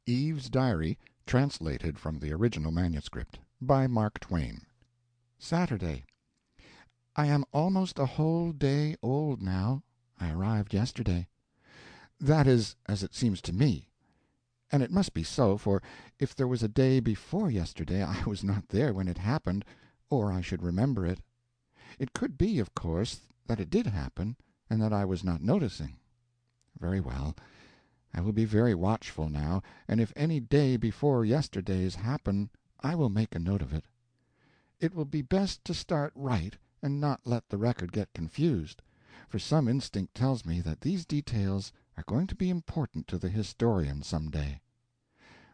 Eve's Diary, translated from the original manuscript. By Mark Twain. Saturday. I am almost a whole day old now. I arrived yesterday. That is, as it seems to me. And it must be so, for if there was a day before yesterday I was not there when it happened, or I should remember it. It could be, of course, that it did happen, and that I was not noticing. Very well. I will be very watchful now, and if any day before yesterday's happen, I will make a note of it. It will be best to start right, and not let the record get confused, for some instinct tells me that these details are going to be important to the historian some day.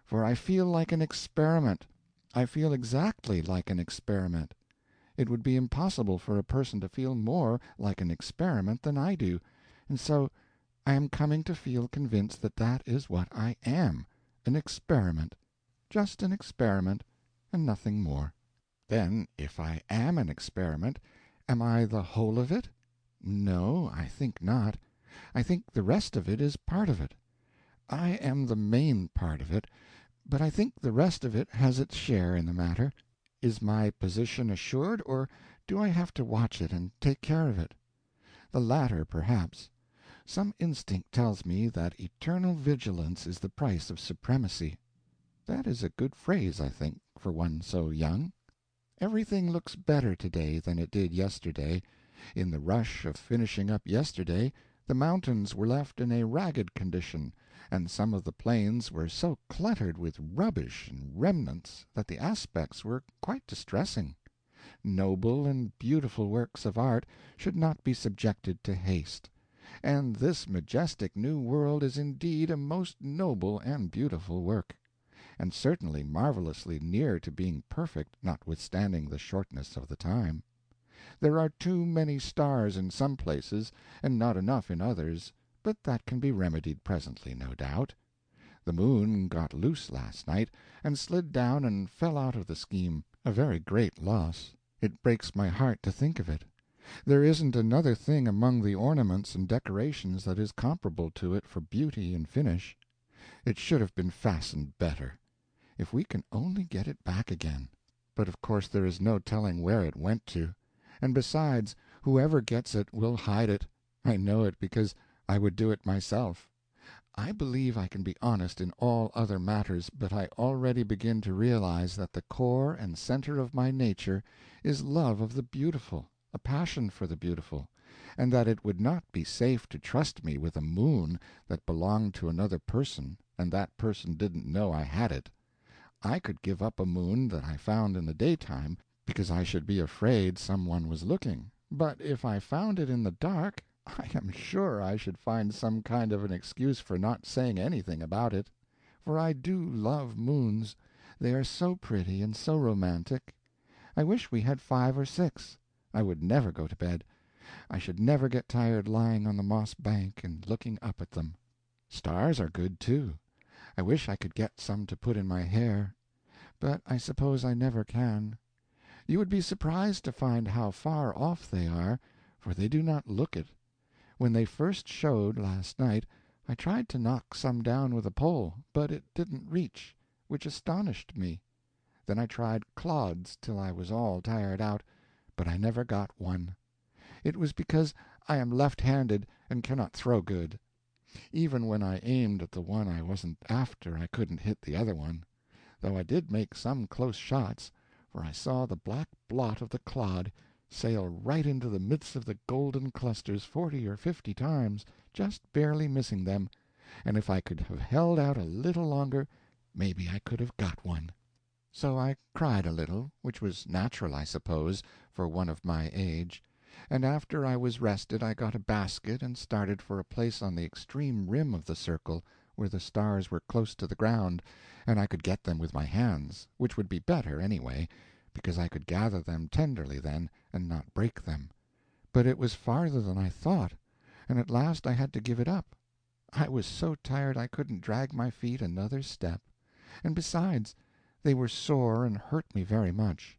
For I feel like an experiment. I feel exactly like an experiment. It would be impossible for a person to feel more like an experiment than I do, and so I am coming to feel convinced that that is what I am, an experiment, just an experiment, and nothing more. Then, if I am an experiment, am I the whole of it? No, I think not. I think the rest of it is part of it. I am the main part of it, but I think the rest of it has its share in the matter. Is my position assured, or do I have to watch it and take care of it? The latter, perhaps. Some instinct tells me that eternal vigilance is the price of supremacy. That is a good phrase, I think, for one so young. Everything looks better today than it did yesterday. In the rush of finishing up yesterday, the mountains were left in a ragged condition, and some of the plains were so cluttered with rubbish and remnants that the aspects were quite distressing. Noble and beautiful works of art should not be subjected to haste, and this majestic new world is indeed a most noble and beautiful work, and certainly marvelously near to being perfect, notwithstanding the shortness of the time. There are too many stars in some places, and not enough in others, but that can be remedied presently, no doubt. The moon got loose last night, and slid down and fell out of the scheme, a very great loss. It breaks my heart to think of it. There isn't another thing among the ornaments and decorations that is comparable to it for beauty and finish. It should have been fastened better. If we can only get it back again. But of course there is no telling where it went to. And besides, whoever gets it will hide it. I know it because I would do it myself. I believe I can be honest in all other matters, but I already begin to realize that the core and center of my nature is love of the beautiful, a passion for the beautiful, and that it would not be safe to trust me with a moon that belonged to another person, and that person didn't know I had it. I could give up a moon that I found in the daytime, because I should be afraid some one was looking, but if I found it in the dark, I am sure I should find some kind of an excuse for not saying anything about it. For I do love moons. They are so pretty and so romantic. I wish we had 5 or 6. I would never go to bed. I should never get tired lying on the moss bank and looking up at them. Stars are good, too. I wish I could get some to put in my hair, but I suppose I never can. You would be surprised to find how far off they are, for they do not look it. When they first showed, last night, I tried to knock some down with a pole, but it didn't reach, which astonished me. Then I tried clods till I was all tired out, but I never got one. It was because I am left-handed and cannot throw good. Even when I aimed at the one I wasn't after I couldn't hit the other one, though I did make some close shots, for I saw the black blot of the clod sail right into the midst of the golden clusters 40 or 50 times, just barely missing them, and if I could have held out a little longer, maybe I could have got one. So I cried a little, which was natural, I suppose, for one of my age, and after I was rested I got a basket and started for a place on the extreme rim of the circle, where the stars were close to the ground, and I could get them with my hands, which would be better, anyway, because I could gather them tenderly then, and not break them. But it was farther than I thought, and at last I had to give it up. I was so tired I couldn't drag my feet another step, and besides, they were sore and hurt me very much.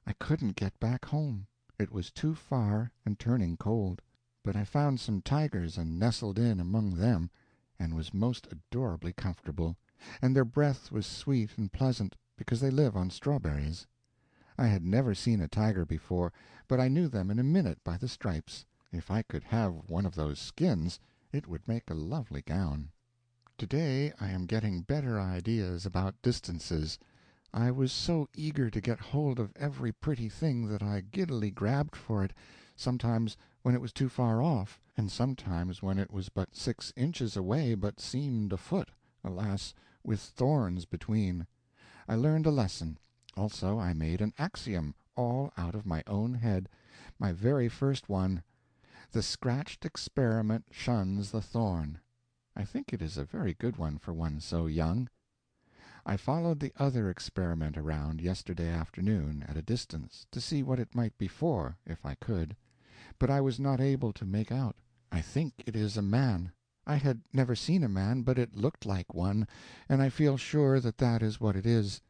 I couldn't get back home. It was too far and turning cold, but I found some tigers and nestled in among them, and was most adorably comfortable, and their breath was sweet and pleasant, because they live on strawberries. I had never seen a tiger before, but I knew them in a minute by the stripes. If I could have one of those skins, it would make a lovely gown. Today I am getting better ideas about distances. I was so eager to get hold of every pretty thing that I giddily grabbed for it, sometimes when it was too far off, and sometimes when it was but 6 inches away but seemed a foot, alas, with thorns between. I learned a lesson. Also I made an axiom, all out of my own head, my very first one: "The scratched experiment shuns the thorn." I think it is a very good one for one so young. I followed the other experiment around yesterday afternoon, at a distance, to see what it might be for, if I could, but I was not able to make out. I think it is a man. I had never seen a man, but it looked like one, and I feel sure that that is what it is.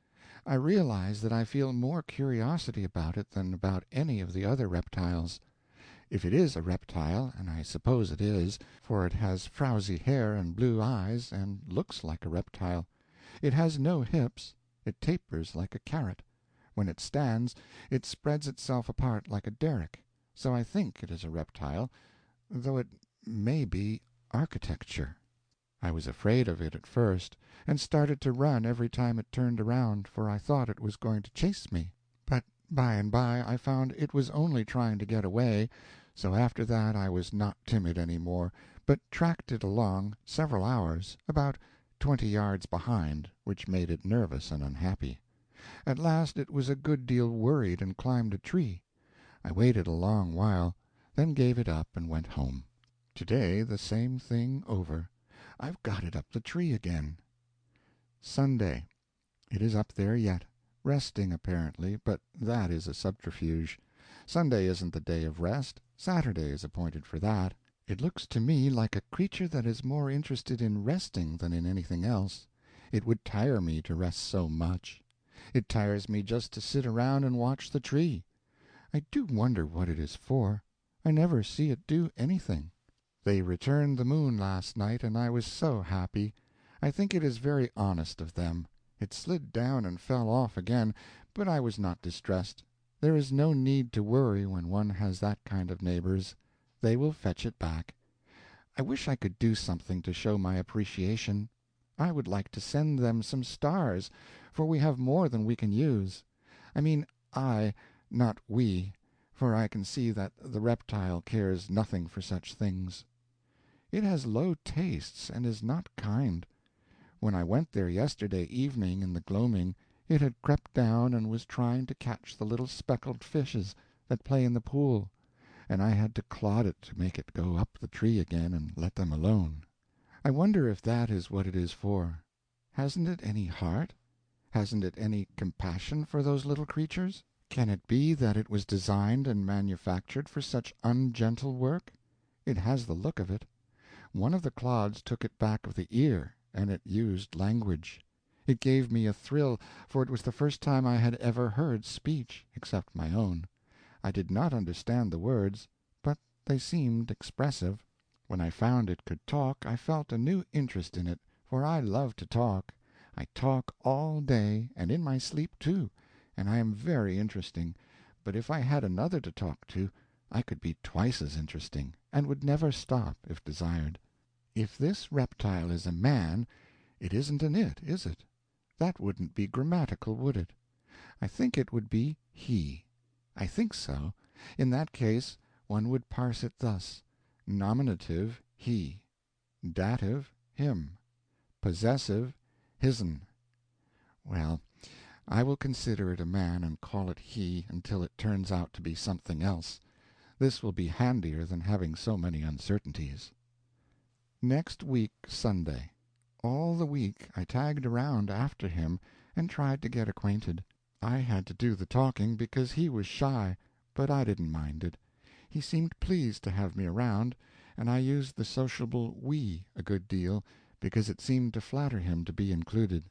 I realize that I feel more curiosity about it than about any of the other reptiles. If it is a reptile, and I suppose it is, for it has frowsy hair and blue eyes, and looks like a reptile. It has no hips. It tapers like a carrot. When it stands, it spreads itself apart like a derrick. So I think it is a reptile, though it may be architecture. I was afraid of it at first, and started to run every time it turned around, for I thought it was going to chase me. But by and by I found it was only trying to get away, so after that I was not timid any more, but tracked it along several hours, about 20 yards behind, which made it nervous and unhappy. At last it was a good deal worried and climbed a tree. I waited a long while, then gave it up and went home. Today the same thing over. I've got it up the tree again. Sunday. It is up there yet, resting apparently, but that is a subterfuge. Sunday isn't the day of rest. Saturday is appointed for that. It looks to me like a creature that is more interested in resting than in anything else. It would tire me to rest so much. It tires me just to sit around and watch the tree. I do wonder what it is for. I never see it do anything. They returned the moon last night, and I was so happy. I think it is very honest of them. It slid down and fell off again, but I was not distressed. There is no need to worry when one has that kind of neighbors. They will fetch it back. I wish I could do something to show my appreciation. I would like to send them some stars, for we have more than we can use. I mean I, not we, for I can see that the reptile cares nothing for such things. It has low tastes and is not kind. When I went there yesterday evening in the gloaming, it had crept down and was trying to catch the little speckled fishes that play in the pool, and I had to clod it to make it go up the tree again and let them alone. I wonder if that is what it is for. Hasn't it any heart? Hasn't it any compassion for those little creatures? Can it be that it was designed and manufactured for such ungentle work? It has the look of it. One of the clods took it back of the ear, and it used language. It gave me a thrill, for it was the first time I had ever heard speech, except my own. I did not understand the words, but they seemed expressive. When I found it could talk, I felt a new interest in it, for I love to talk. I talk all day, and in my sleep, too, and I am very interesting, but if I had another to talk to, I could be twice as interesting, and would never stop if desired. If this reptile is a man, it isn't an it, is it? That wouldn't be grammatical, would it? I think it would be he. I think so. In that case one would parse it thus: nominative, he; dative, him; possessive, his'n. Well, I will consider it a man and call it he until it turns out to be something else. This will be handier than having so many uncertainties. Next week Sunday. All the week I tagged around after him and tried to get acquainted. I had to do the talking because he was shy, but I didn't mind it. He seemed pleased to have me around, and I used the sociable "we" a good deal because it seemed to flatter him to be included.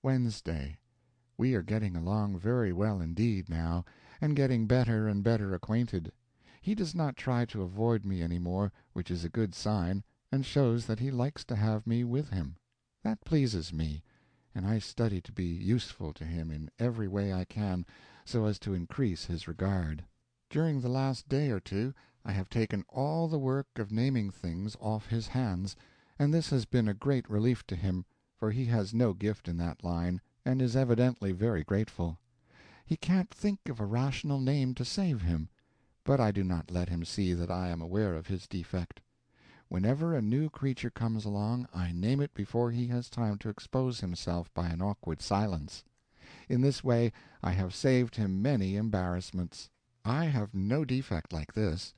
Wednesday. We are getting along very well indeed now, and getting better and better acquainted. He does not try to avoid me any more, which is a good sign, and shows that he likes to have me with him. That pleases me, and I study to be useful to him in every way I can, so as to increase his regard. During the last day or two I have taken all the work of naming things off his hands, and this has been a great relief to him, for he has no gift in that line, and is evidently very grateful. He can't think of a rational name to save him, but I do not let him see that I am aware of his defect. Whenever a new creature comes along, I name it before he has time to expose himself by an awkward silence. In this way I have saved him many embarrassments. I have no defect like this.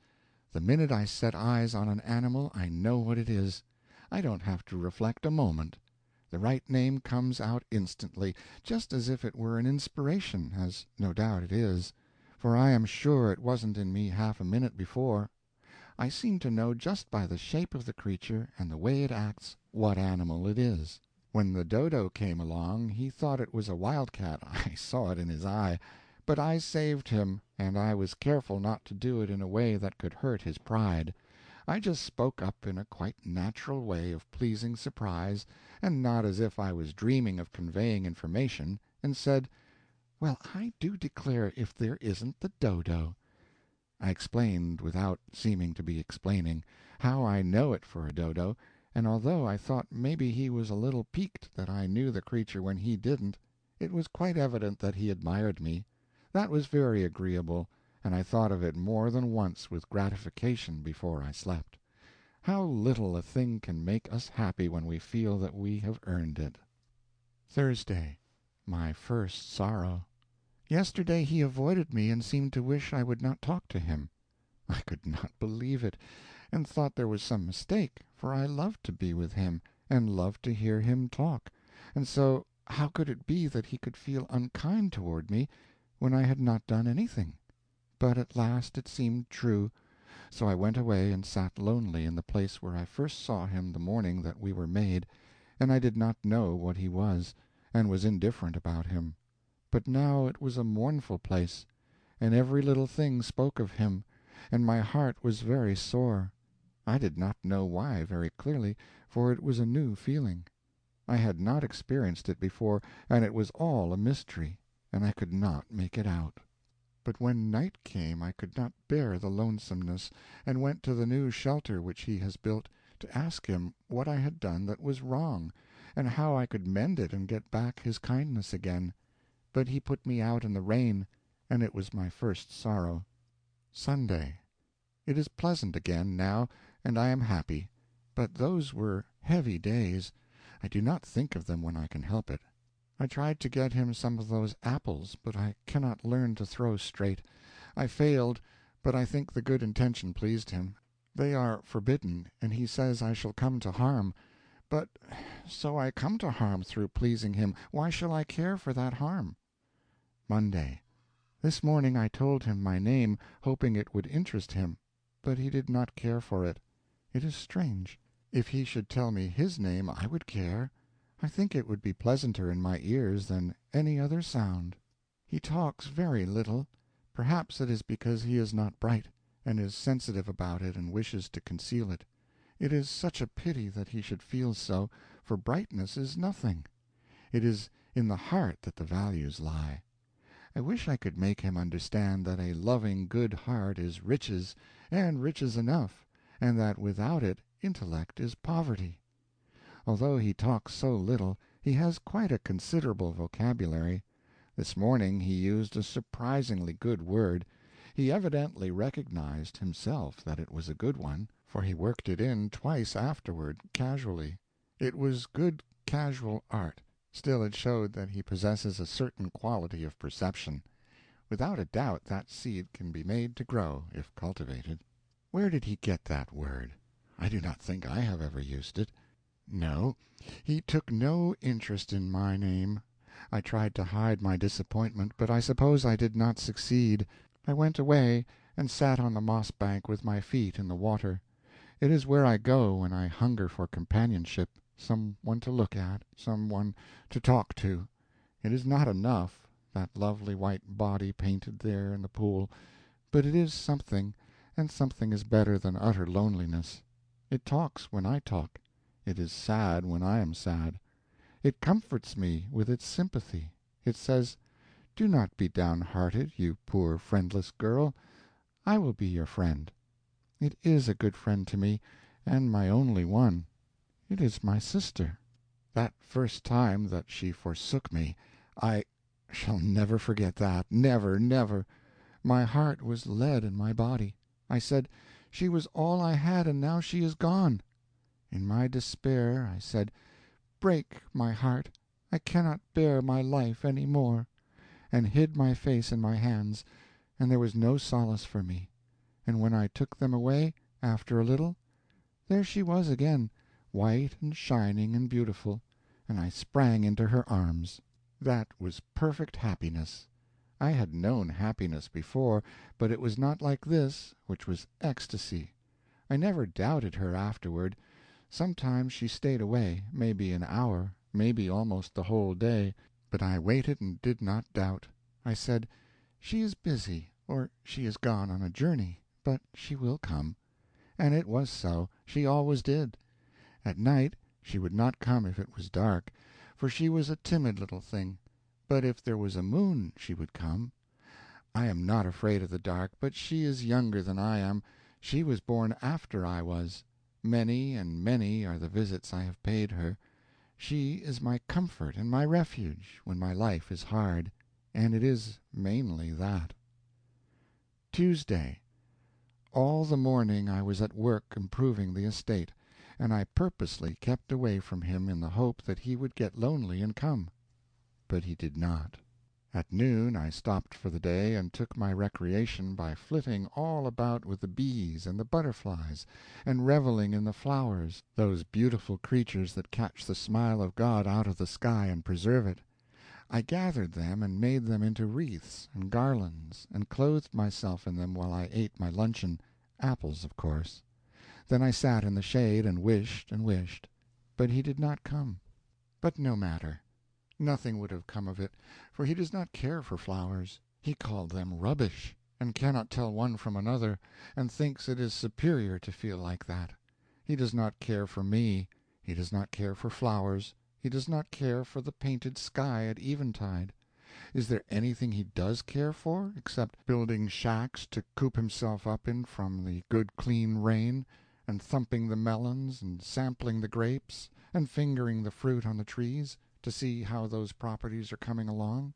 The minute I set eyes on an animal I know what it is. I don't have to reflect a moment. The right name comes out instantly, just as if it were an inspiration, as no doubt it is, for I am sure it wasn't in me half a minute before. I seem to know just by the shape of the creature and the way it acts what animal it is. When the dodo came along he thought it was a wildcat. I saw it in his eye. But I saved him, and I was careful not to do it in a way that could hurt his pride. I just spoke up in a quite natural way of pleasing surprise, and not as if I was dreaming of conveying information, and said, "Well, I do declare if there isn't the dodo!" I explained, without seeming to be explaining, how I know it for a dodo, and although I thought maybe he was a little piqued that I knew the creature when he didn't, it was quite evident that he admired me. That was very agreeable, and I thought of it more than once with gratification before I slept. How little a thing can make us happy when we feel that we have earned it. Thursday. My first sorrow. Yesterday he avoided me and seemed to wish I would not talk to him. I could not believe it, and thought there was some mistake, for I loved to be with him, and loved to hear him talk, and so how could it be that he could feel unkind toward me when I had not done anything? But at last it seemed true, so I went away and sat lonely in the place where I first saw him the morning that we were made, and I did not know what he was, and was indifferent about him. But now it was a mournful place, and every little thing spoke of him, and my heart was very sore. I did not know why very clearly, for it was a new feeling. I had not experienced it before, and it was all a mystery, and I could not make it out. But when night came I could not bear the lonesomeness, and went to the new shelter which he has built, to ask him what I had done that was wrong, and how I could mend it and get back his kindness again. But he put me out in the rain, and it was my first sorrow. Sunday. It is pleasant again now, and I am happy. But those were heavy days. I do not think of them when I can help it. I tried to get him some of those apples, but I cannot learn to throw straight. I failed, but I think the good intention pleased him. They are forbidden, and he says I shall come to harm. But so I come to harm through pleasing him, why shall I care for that harm? Monday. This morning I told him my name, hoping it would interest him, but he did not care for it. It is strange. If he should tell me his name I would care. I think it would be pleasanter in my ears than any other sound. He talks very little. Perhaps it is because he is not bright, and is sensitive about it and wishes to conceal it. It is such a pity that he should feel so, for brightness is nothing. It is in the heart that the values lie. I wish I could make him understand that a loving good heart is riches, and riches enough, and that without it intellect is poverty. Although he talks so little, he has quite a considerable vocabulary. This morning he used a surprisingly good word. He evidently recognized himself that it was a good one, for he worked it in twice afterward, casually. It was good casual art. Still it showed that he possesses a certain quality of perception. Without a doubt that seed can be made to grow, if cultivated. Where did he get that word? I do not think I have ever used it. No, he took no interest in my name. I tried to hide my disappointment, but I suppose I did not succeed. I went away and sat on the moss bank with my feet in the water. It is where I go when I hunger for companionship, some one to look at, some one to talk to. It is not enough, that lovely white body painted there in the pool, but it is something, and something is better than utter loneliness. It talks when I talk. It is sad when I am sad. It comforts me with its sympathy. It says, "Do not be downhearted, you poor friendless girl. I will be your friend." It is a good friend to me, and my only one. It is my sister. That first time that she forsook me, I shall never forget that, never, never. My heart was lead in my body. I said, "She was all I had, and now she is gone." In my despair I said, "Break, my heart, I cannot bear my life any more," and hid my face in my hands, and there was no solace for me. And when I took them away, after a little, there she was again, white and shining and beautiful, and I sprang into her arms. That was perfect happiness. I had known happiness before, but it was not like this, which was ecstasy. I never doubted her afterward. Sometimes she stayed away, maybe an hour, maybe almost the whole day, but I waited and did not doubt. I said, "She is busy, or she is gone on a journey, but she will come." And it was so. She always did. At night she would not come if it was dark, for she was a timid little thing, but if there was a moon she would come. I am not afraid of the dark, but she is younger than I am. She was born after I was. Many and many are the visits I have paid her. She is my comfort and my refuge when my life is hard, and it is mainly that. Tuesday. All the morning I was at work improving the estate, and I purposely kept away from him in the hope that he would get lonely and come. But he did not. At noon I stopped for the day and took my recreation by flitting all about with the bees and the butterflies, and reveling in the flowers, those beautiful creatures that catch the smile of God out of the sky and preserve it. I gathered them and made them into wreaths and garlands, and clothed myself in them while I ate my luncheon, apples, of course. Then I sat in the shade and wished, but he did not come. But no matter. Nothing would have come of it, for he does not care for flowers. He called them rubbish, and cannot tell one from another, and thinks it is superior to feel like that. He does not care for me. He does not care for flowers. He does not care for the painted sky at eventide. Is there anything he does care for, except building shacks to coop himself up in from the good clean rain, and thumping the melons, and sampling the grapes, and fingering the fruit on the trees, to see how those properties are coming along?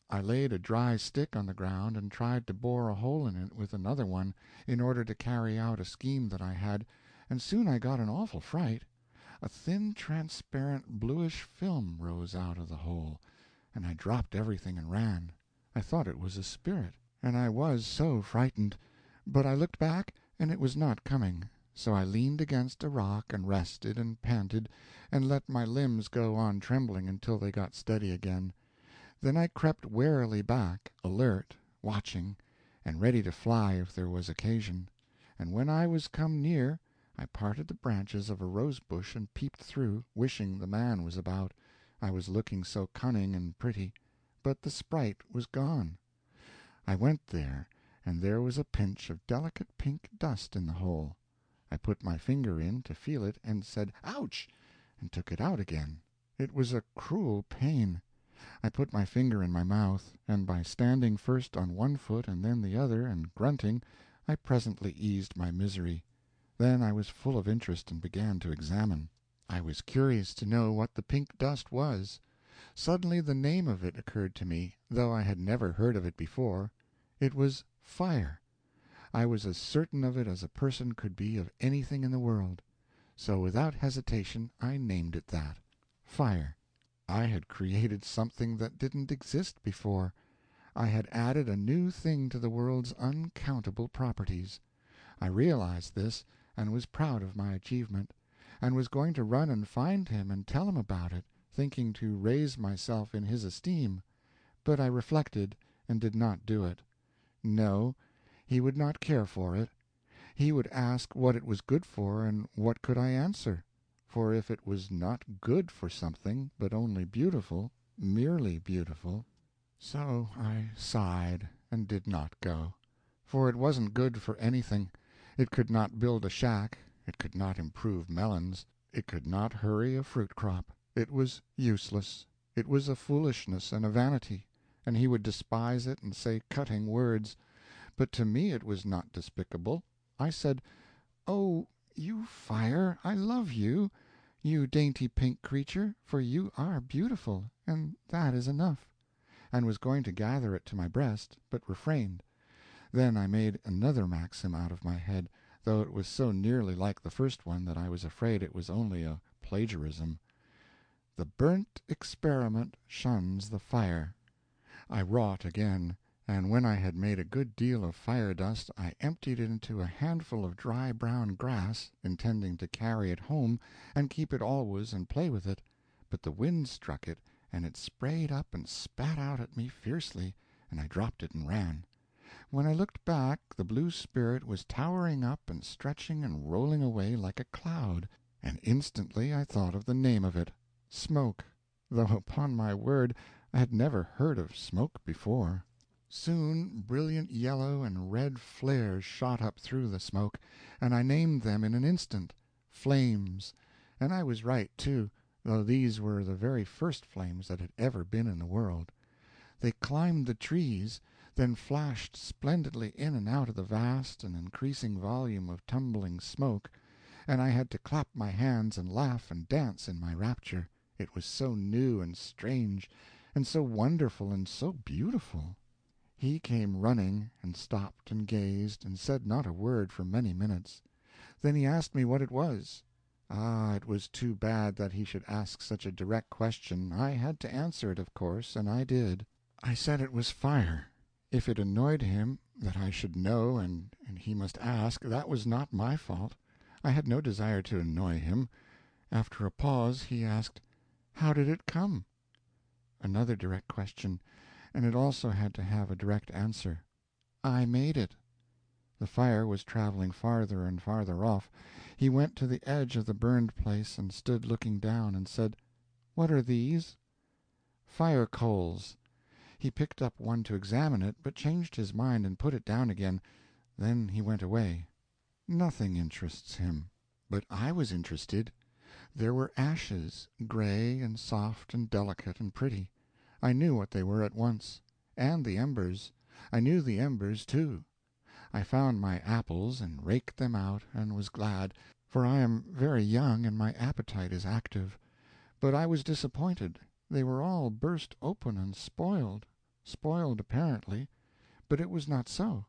I laid a dry stick on the ground and tried to bore a hole in it with another one, in order to carry out a scheme that I had, and soon I got an awful fright. A thin, transparent, bluish film rose out of the hole, and I dropped everything and ran. I thought it was a spirit, and I was so frightened. But I looked back, and it was not coming, so I leaned against a rock and rested and panted, and let my limbs go on trembling until they got steady again. Then I crept warily back, alert, watching, and ready to fly if there was occasion. And when I was come near, I parted the branches of a rose-bush and peeped through, wishing the man was about, I was looking so cunning and pretty. But the sprite was gone. I went there, and there was a pinch of delicate pink dust in the hole. I put my finger in to feel it, and said, "Ouch!" and took it out again. It was a cruel pain. I put my finger in my mouth, and by standing first on one foot and then the other, and grunting, I presently eased my misery. Then I was full of interest and began to examine. I was curious to know what the pink dust was. Suddenly the name of it occurred to me, though I had never heard of it before. It was fire. I was as certain of it as a person could be of anything in the world. So without hesitation I named it that, fire. I had created something that didn't exist before. I had added a new thing to the world's uncountable properties. I realized this, and was proud of my achievement, and was going to run and find him and tell him about it, thinking to raise myself in his esteem. But I reflected, and did not do it. No, he would not care for it. He would ask what it was good for, and what could I answer? For if it was not good for something, but only beautiful, merely beautiful. So I sighed, and did not go. For it wasn't good for anything. It could not build a shack, it could not improve melons, it could not hurry a fruit crop, It was useless. It was a foolishness and a vanity, and he would despise it and say cutting words. But to me it was not despicable. I said, "Oh, you fire, I love you, you dainty pink creature, for you are beautiful, and that is enough," and was going to gather it to my breast, but refrained. Then I made another maxim out of my head, though it was so nearly like the first one that I was afraid it was only a plagiarism. "The burnt experiment shuns the fire." I wrought again, and when I had made a good deal of fire dust I emptied it into a handful of dry brown grass, intending to carry it home and keep it always and play with it, but the wind struck it, and it sprayed up and spat out at me fiercely, and I dropped it and ran. When I looked back the blue spirit was towering up and stretching and rolling away like a cloud, and instantly I thought of the name of it, smoke, though upon my word I had never heard of smoke before. Soon brilliant yellow and red flares shot up through the smoke, and I named them in an instant, flames, and I was right, too, though these were the very first flames that had ever been in the world. They climbed the trees, then flashed splendidly in and out of the vast and increasing volume of tumbling smoke, and I had to clap my hands and laugh and dance in my rapture, it was so new and strange, and so wonderful and so beautiful. He came running, and stopped and gazed, and said not a word for many minutes. Then he asked me what it was. Ah, it was too bad that he should ask such a direct question. I had to answer it, of course, and I did. I said it was fire. If it annoyed him that I should know and he must ask, that was not my fault. I had no desire to annoy him. After a pause he asked, "How did it come?" Another direct question, and it also had to have a direct answer. "I made it." The fire was traveling farther and farther off. He went to the edge of the burned place and stood looking down, and said, "What are these?" "Fire coals." He picked up one to examine it, but changed his mind and put it down again. Then he went away. Nothing interests him. But I was interested. There were ashes, gray and soft and delicate and pretty. I knew what they were at once. And the embers. I knew the embers, too. I found my apples and raked them out, and was glad, for I am very young and my appetite is active. But I was disappointed. They were all burst open and spoiled. Spoiled, apparently. But it was not so.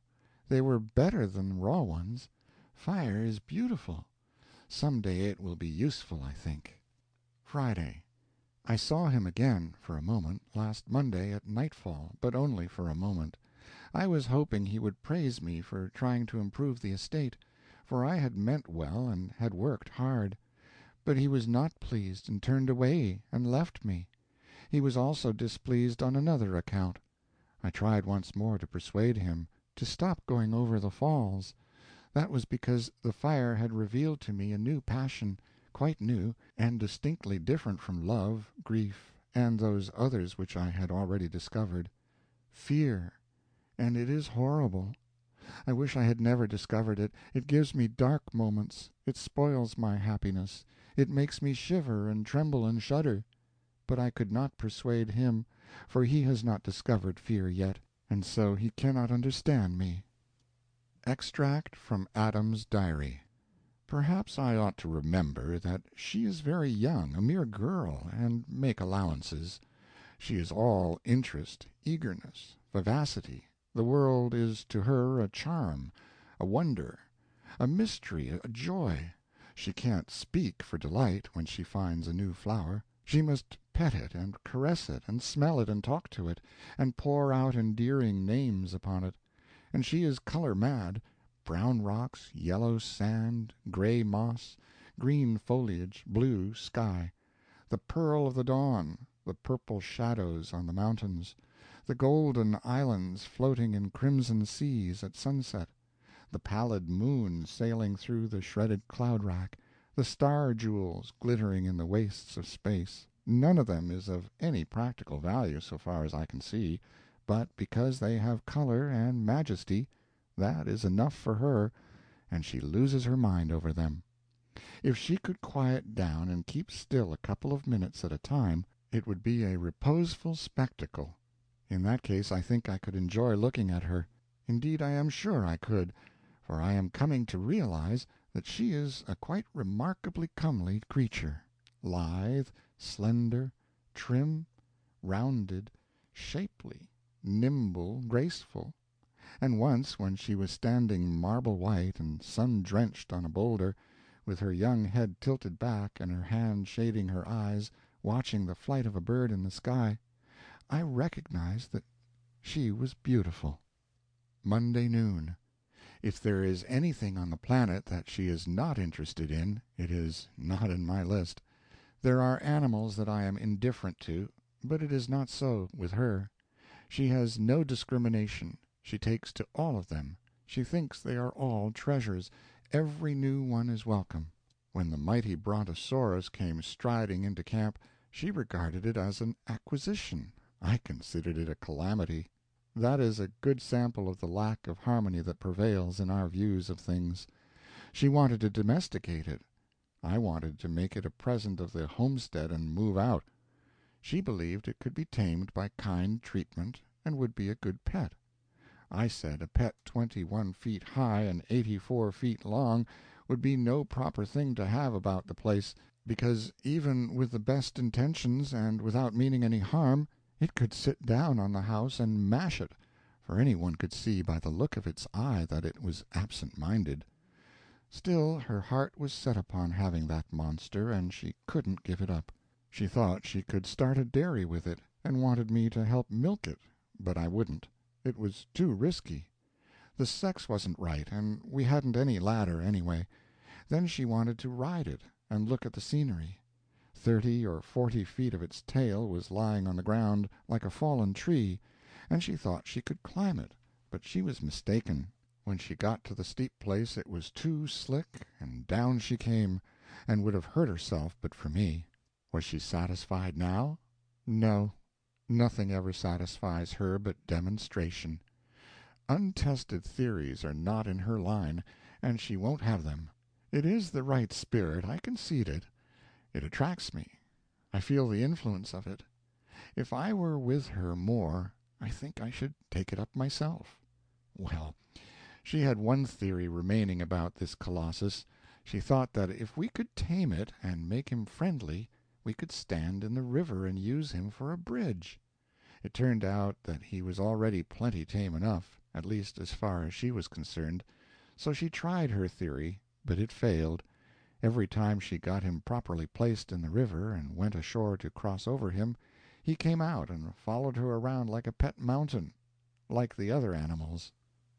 They were better than raw ones. Fire is beautiful. Some day it will be useful, I think. Friday. I saw him again, for a moment, last Monday at nightfall, but only for a moment. I was hoping he would praise me for trying to improve the estate, for I had meant well and had worked hard. But he was not pleased, and turned away, and left me. He was also displeased on another account. I tried once more to persuade him to stop going over the falls. That was because the fire had revealed to me a new passion, quite new, and distinctly different from love, grief, and those others which I had already discovered. Fear. And it is horrible. I wish I had never discovered it. It gives me dark moments. It spoils my happiness. It makes me shiver and tremble and shudder. But I could not persuade him, for he has not discovered fear yet, and so he cannot understand me. Extract from Adam's diary. Perhaps I ought to remember that she is very young, a mere girl, and make allowances. She is all interest, eagerness, vivacity. The world is to her a charm, a wonder, a mystery, a joy. She can't speak for delight when she finds a new flower. She must pet it and caress it and smell it and talk to it, and pour out endearing names upon it. And she is color mad. Brown rocks, yellow sand, gray moss, green foliage, blue sky, the pearl of the dawn, the purple shadows on the mountains, the golden islands floating in crimson seas at sunset, the pallid moon sailing through the shredded cloud-rack, the star-jewels glittering in the wastes of space. None of them is of any practical value so far as I can see, but because they have color and majesty, that is enough for her, and she loses her mind over them. If she could quiet down and keep still a couple of minutes at a time, it would be a reposeful spectacle. In that case I think I could enjoy looking at her. Indeed, I am sure I could, for I am coming to realize that she is a quite remarkably comely creature, lithe, slender, trim, rounded, shapely, nimble, graceful. And once, when she was standing marble-white and sun-drenched on a boulder, with her young head tilted back and her hand shading her eyes, watching the flight of a bird in the sky, I recognized that she was beautiful. Monday noon. If there is anything on the planet that she is not interested in, it is not in my list. There are animals that I am indifferent to, but it is not so with her. She has no discrimination. She takes to all of them. She thinks they are all treasures. Every new one is welcome. When the mighty brontosaurus came striding into camp, she regarded it as an acquisition. I considered it a calamity. That is a good sample of the lack of harmony that prevails in our views of things. She wanted to domesticate it. I wanted to make it a present of the homestead and move out. She believed it could be tamed by kind treatment and would be a good pet. I said a pet 21 feet high and 84 feet long would be no proper thing to have about the place, because even with the best intentions and without meaning any harm, it could sit down on the house and mash it, for any one could see by the look of its eye that it was absent-minded. Still, her heart was set upon having that monster, and she couldn't give it up. She thought she could start a dairy with it, and wanted me to help milk it, but I wouldn't. It was too risky. The sex wasn't right, and we hadn't any ladder anyway. Then she wanted to ride it, and look at the scenery. 30 or 40 feet of its tail was lying on the ground like a fallen tree, and she thought she could climb it, but she was mistaken. When she got to the steep place it was too slick, and down she came, and would have hurt herself but for me. Was she satisfied now? No, nothing ever satisfies her but demonstration. Untested theories are not in her line, and she won't have them. It is the right spirit, I concede it. It attracts me. I feel the influence of it. If I were with her more, I think I should take it up myself. Well, she had one theory remaining about this colossus. She thought that if we could tame it and make him friendly, we could stand in the river and use him for a bridge. It turned out that he was already plenty tame enough, at least as far as she was concerned, so she tried her theory, but it failed. Every time she got him properly placed in the river and went ashore to cross over him, he came out and followed her around like a pet mountain, like the other animals.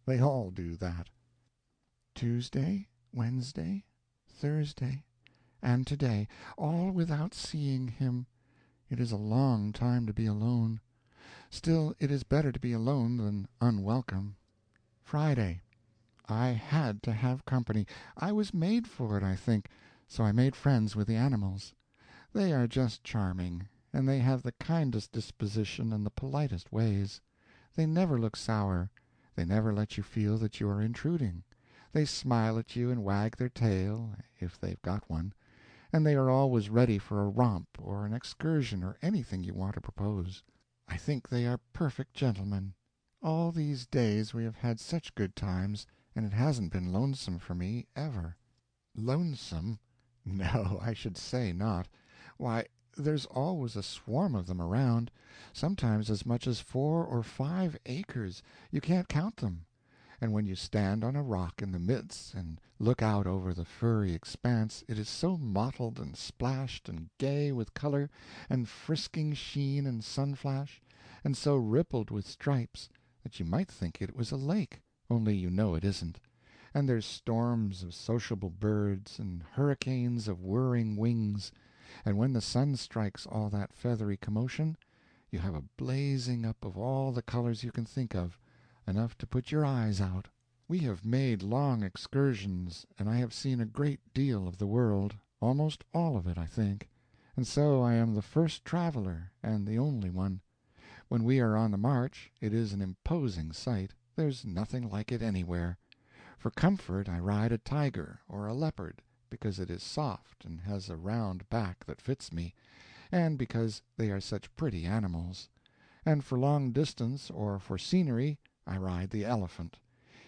They all do that. Tuesday, Wednesday, Thursday, and today, all without seeing him. It is a long time to be alone. Still, it is better to be alone than unwelcome. Friday. I had to have company. I was made for it, I think, so I made friends with the animals. They are just charming, and they have the kindest disposition and the politest ways. They never look sour. They never let you feel that you are intruding. They smile at you and wag their tail, if they've got one, and they are always ready for a romp or an excursion or anything you want to propose. I think they are perfect gentlemen. All these days we have had such good times, and it hasn't been lonesome for me, ever. Lonesome? No, I should say not. Why, there's always a swarm of them around, sometimes as much as 4 or 5 acres. You can't count them. And when you stand on a rock in the midst and look out over the furry expanse, it is so mottled and splashed and gay with color and frisking sheen and sun-flash, and so rippled with stripes, that you might think it was a lake, only you know it isn't. And there's storms of sociable birds, and hurricanes of whirring wings, and when the sun strikes all that feathery commotion, you have a blazing up of all the colors you can think of, enough to put your eyes out. We have made long excursions, and I have seen a great deal of the world, almost all of it, I think, and so I am the first traveler, and the only one. When we are on the march, it is an imposing sight. There's nothing like it anywhere. For comfort I ride a tiger or a leopard, because it is soft and has a round back that fits me, and because they are such pretty animals. And for long distance or for scenery I ride the elephant.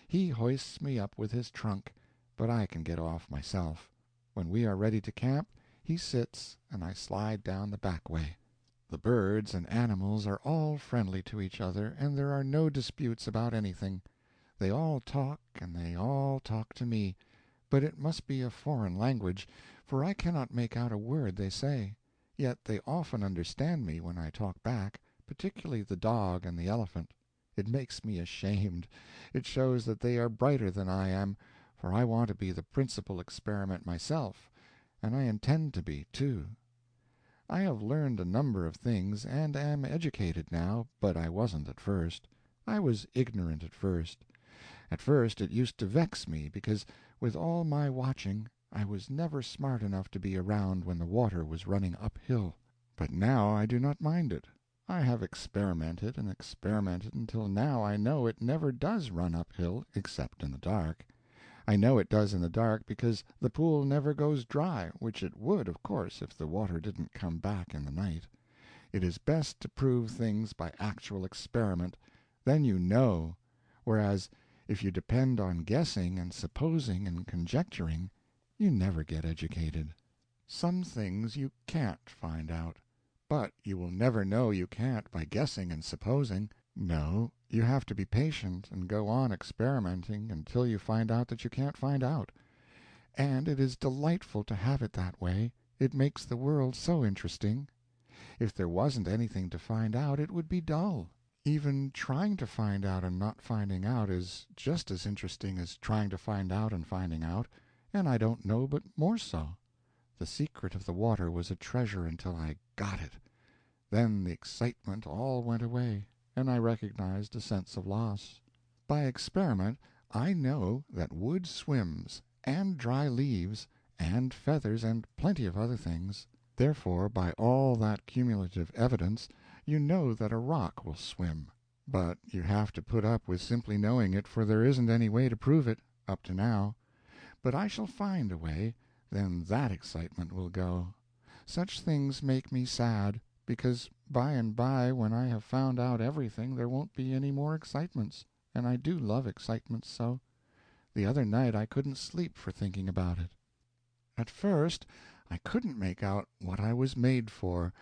He hoists me up with his trunk, but I can get off myself. When we are ready to camp, he sits and I slide down the back way. The birds and animals are all friendly to each other, and there are no disputes about anything. They all talk, and they all talk to me, but it must be a foreign language, for I cannot make out a word they say. Yet they often understand me when I talk back, particularly the dog and the elephant. It makes me ashamed. It shows that they are brighter than I am, for I want to be the principal experiment myself, and I intend to be, too. I have learned a number of things, and am educated now, but I wasn't at first. I was ignorant at first. At first it used to vex me, because, with all my watching, I was never smart enough to be around when the water was running uphill. But now I do not mind it. I have experimented and experimented until now I know it never does run uphill, except in the dark. I know it does in the dark because the pool never goes dry, which it would, of course, if the water didn't come back in the night. It is best to prove things by actual experiment, then you know, whereas if you depend on guessing and supposing and conjecturing, you never get educated. Some things you can't find out, but you will never know you can't by guessing and supposing. No, you have to be patient and go on experimenting until you find out that you can't find out. And it is delightful to have it that way. It makes the world so interesting. If there wasn't anything to find out, it would be dull. Even trying to find out and not finding out is just as interesting as trying to find out and finding out, and I don't know but more so. The secret of the water was a treasure until I got it. Then the excitement all went away, and I recognized a sense of loss. By experiment I know that wood swims, and dry leaves, and feathers, and plenty of other things. Therefore, by all that cumulative evidence, you know that a rock will swim. But you have to put up with simply knowing it, for there isn't any way to prove it, up to now. But I shall find a way, then that excitement will go. Such things make me sad, because by and by when I have found out everything there won't be any more excitements, and I do love excitements so. The other night I couldn't sleep for thinking about it. At first I couldn't make out what I was made for,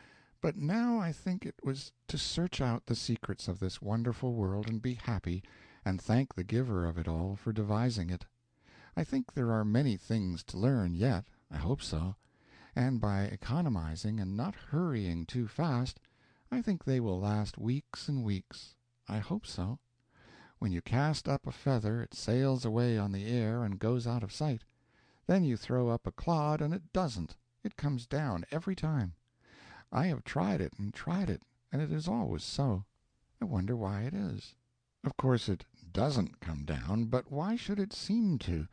but now I think it was to search out the secrets of this wonderful world and be happy, and thank the Giver of it all for devising it. I think there are many things to learn yet, I hope so, and by economizing and not hurrying too fast, I think they will last weeks and weeks. I hope so. When you cast up a feather it sails away on the air and goes out of sight. Then you throw up a clod and it doesn't. It comes down every time. I have tried it, and it is always so. I wonder why it is. Of course it doesn't come down, but why should it seem to?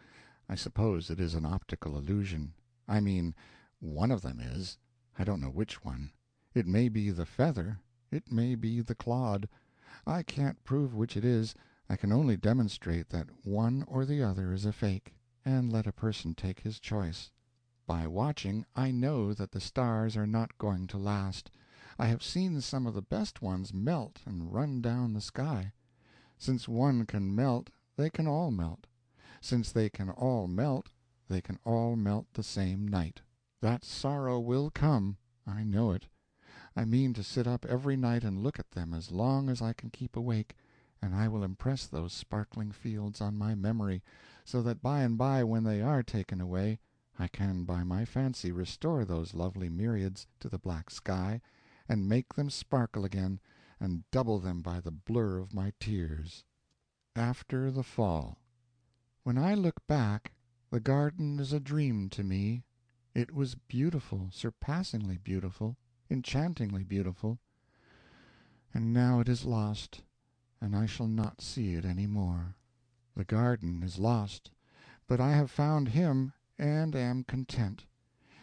I suppose it is an optical illusion. I mean, one of them is. I don't know which one. It may be the feather. It may be the clod. I can't prove which it is. I can only demonstrate that one or the other is a fake, and let a person take his choice. By watching, I know that the stars are not going to last. I have seen some of the best ones melt and run down the sky. Since one can melt, they can all melt. Since they can all melt, they can all melt the same night. That sorrow will come, I know it. I mean to sit up every night and look at them as long as I can keep awake, and I will impress those sparkling fields on my memory, so that by and by when they are taken away, I can by my fancy restore those lovely myriads to the black sky, and make them sparkle again, and double them by the blur of my tears. After the Fall. When I look back, the garden is a dream to me. It was beautiful, surpassingly beautiful, enchantingly beautiful, and now it is lost, and I shall not see it any more. The garden is lost, but I have found him, and am content.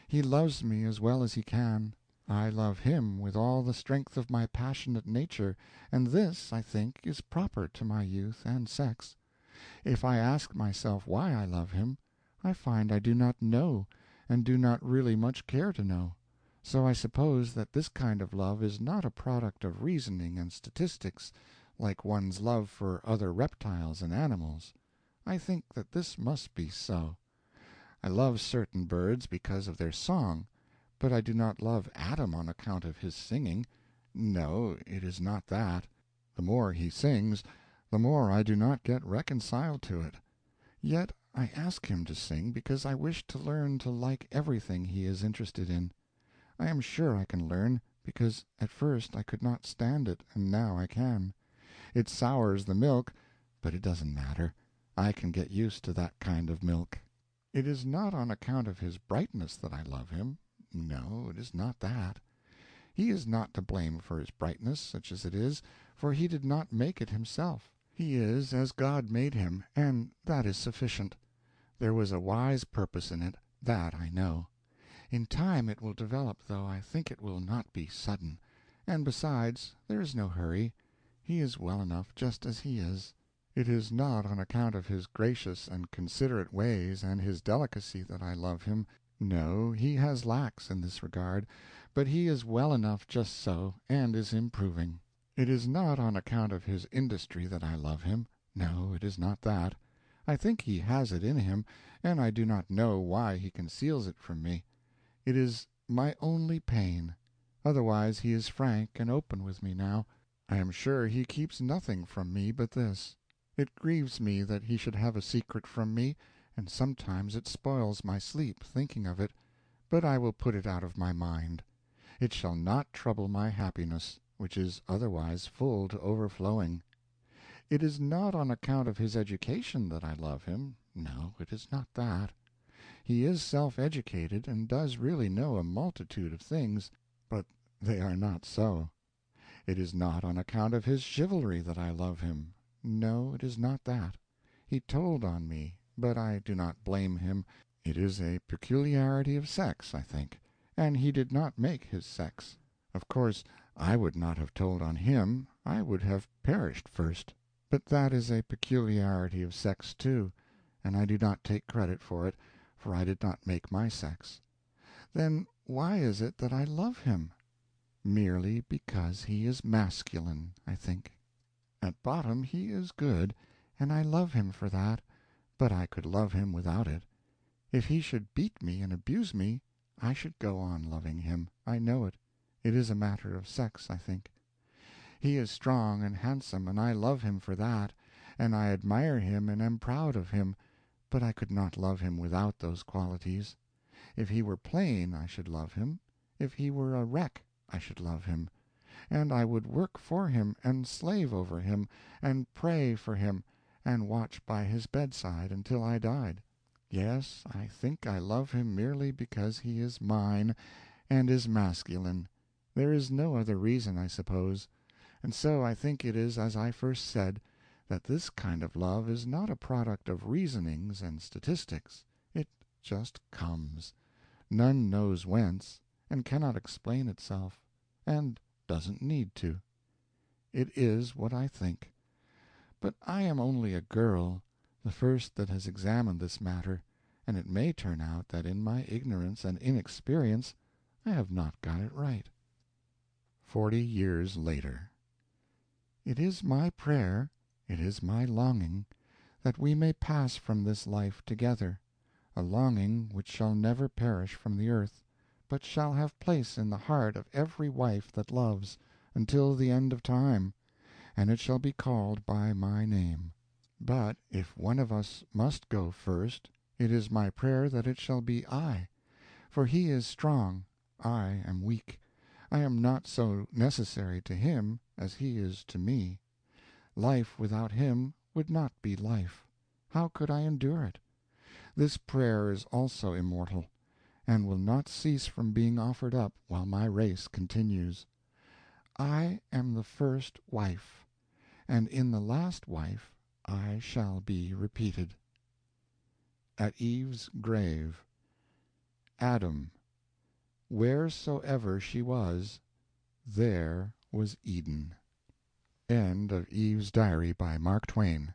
He loves me as well as he can. I love him with all the strength of my passionate nature, and this, I think, is proper to my youth and sex. If I ask myself why I love him, I find I do not know, and do not really much care to know. So I suppose that this kind of love is not a product of reasoning and statistics, like one's love for other reptiles and animals. I think that this must be so. I love certain birds because of their song, but I do not love Adam on account of his singing. No, it is not that. The more he sings, the more I do not get reconciled to it. Yet I ask him to sing because I wish to learn to like everything he is interested in. I am sure I can learn, because at first I could not stand it, and now I can. It sours the milk, but it doesn't matter. I can get used to that kind of milk. It is not on account of his brightness that I love him. No, it is not that. He is not to blame for his brightness, such as it is, for he did not make it himself. He is as God made him, and that is sufficient. There was a wise purpose in it, that I know. In time it will develop, though I think it will not be sudden. And besides, there is no hurry. He is well enough just as he is. It is not on account of his gracious and considerate ways and his delicacy that I love him. No, he has lacks in this regard, but he is well enough just so, and is improving. It is not on account of his industry that I love him. No, it is not that. I think he has it in him, and I do not know why he conceals it from me. It is my only pain. Otherwise he is frank and open with me now. I am sure he keeps nothing from me but this. It grieves me that he should have a secret from me, and sometimes it spoils my sleep, thinking of it, but I will put it out of my mind. It shall not trouble my happiness, which is otherwise full to overflowing. It is not on account of his education that I love him. No, it is not that. He is self-educated, and does really know a multitude of things, but they are not so. It is not on account of his chivalry that I love him. No, it is not that. He told on me, but I do not blame him. It is a peculiarity of sex, I think, and he did not make his sex. Of course, I would not have told on him. I would have perished first. But that is a peculiarity of sex, too, and I do not take credit for it, for I did not make my sex. Then why is it that I love him? Merely because he is masculine, I think. At bottom he is good, and I love him for that, but I could love him without it. If he should beat me and abuse me, I should go on loving him. I know it. It is a matter of sex, I think. He is strong and handsome, and I love him for that, and I admire him and am proud of him, but I could not love him without those qualities. If he were plain, I should love him. If he were a wreck, I should love him. And I would work for him, and slave over him, and pray for him, and watch by his bedside until I died. Yes, I think I love him merely because he is mine, and is masculine. There is no other reason, I suppose. And so I think it is as I first said, that this kind of love is not a product of reasonings and statistics. It just comes. None knows whence, and cannot explain itself, and doesn't need to. It is what I think. But I am only a girl, the first that has examined this matter, and it may turn out that in my ignorance and inexperience I have not got it right. 40 years later. It is my prayer, it is my longing, that we may pass from this life together, a longing which shall never perish from the earth, but shall have place in the heart of every wife that loves, until the end of time, and it shall be called by my name. But if one of us must go first, it is my prayer that it shall be I, for he is strong, I am weak. I am not so necessary to him as he is to me. Life without him would not be life. How could I endure it? This prayer is also immortal, and will not cease from being offered up while my race continues. I am the first wife, and in the last wife I shall be repeated. At Eve's grave. Adam. Wheresoever she was, there was Eden. End of Eve's Diary by Mark Twain.